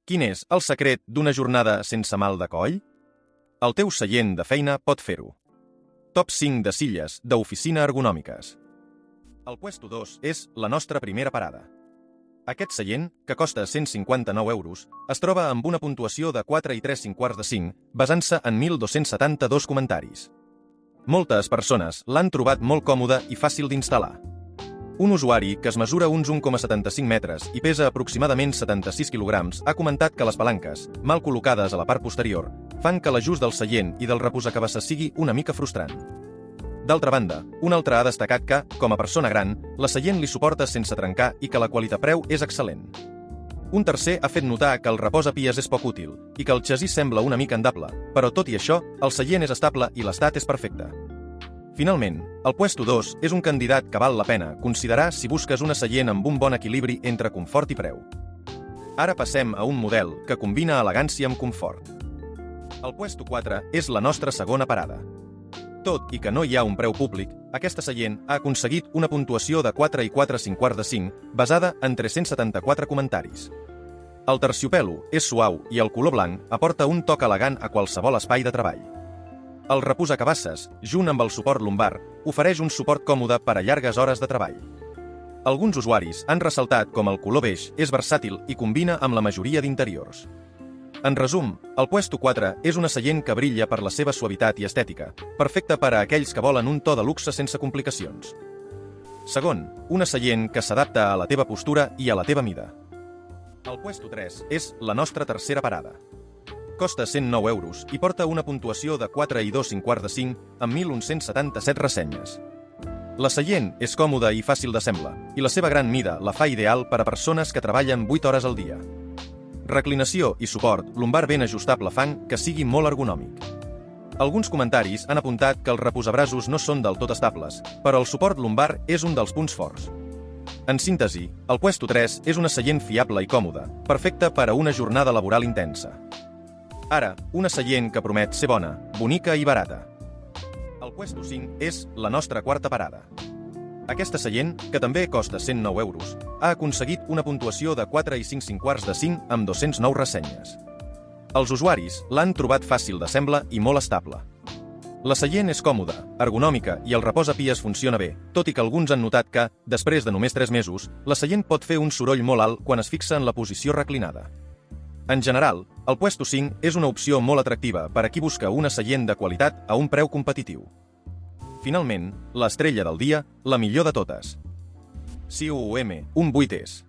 Quin és el secret d'una jornada sense mal de coll? El teu seient de feina pot fer-ho. Top 5 de silles d'oficina ergonòmiques. El Puesto 2 és la nostra primera parada. Aquest seient, que costa 159 euros, es troba amb una puntuació de 4 i 3/4 de 5, basant-se en 1.272 comentaris. Moltes persones l'han trobat molt còmode i fàcil d'instal·lar. Un usuari que es mesura uns 1,75 metres i pesa aproximadament 76 quilograms ha comentat que les palanques, mal col·locades a la part posterior, fan que l'ajust del seient i del reposacabasses sigui una mica frustrant. D'altra banda, un altre ha destacat que, com a persona gran, la seient li suporta sense trencar i que la qualitat-preu és excel·lent. Un tercer ha fet notar que el reposapies és poc útil i que el xassís sembla una mica endable, però tot i això, el seient és estable i l'estat és perfecte. Finalment, el Puesto 2 és un candidat que val la pena considerar si busques una seient amb un bon equilibri entre confort i preu. Ara passem a un model que combina elegància amb confort. El Puesto 4 és la nostra segona parada. Tot i que no hi ha un preu públic, aquesta seient ha aconseguit una puntuació de 4 i 4/5 de 5, basada en 374 comentaris. El terciopelo és suau i el color blanc aporta un toc elegant a qualsevol espai de treball. El reposacabasses, junt amb el suport lumbar, ofereix un suport còmode per a llargues hores de treball. Alguns usuaris han ressaltat com el color beix és versàtil i combina amb la majoria d'interiors. En resum, el Puesto 4 és una seient que brilla per la seva suavitat i estètica, perfecta per a aquells que volen un to de luxe sense complicacions. Segon, una seient que s'adapta a la teva postura i a la teva mida. El Puesto 3 és la nostra tercera parada. Costa 109 euros i porta una puntuació de 4 i 2/4 de 5 amb 1.177 ressenyes. La seient és còmoda i fàcil d'assemblar, i la seva gran mida la fa ideal per a persones que treballen 8 hores al dia. Reclinació i suport lumbar ben ajustable fan que sigui molt ergonòmic. Alguns comentaris han apuntat que els reposabraços no són del tot estables, però el suport lumbar és un dels punts forts. En síntesi, el Puesto 3 és una seient fiable i còmoda, perfecta per a una jornada laboral intensa. Ara, una seient que promet ser bona, bonica i barata. El Puesto 5 és la nostra quarta parada. Aquesta seient, que també costa 109 euros, ha aconseguit una puntuació de 4 i 5/5 de 5 amb 209 ressenyes. Els usuaris l'han trobat fàcil d'assemblar i molt estable. La seient és còmoda, ergonòmica i el reposapies funciona bé, tot i que alguns han notat que, després de només 3 mesos, la seient pot fer un soroll molt alt quan es fixa en la posició reclinada. En general, el Puesto 5 és una opció molt atractiva per a qui busca una seient de qualitat a un preu competitiu. Finalment, l'estrella del dia, la millor de totes. CUM, un 8 és.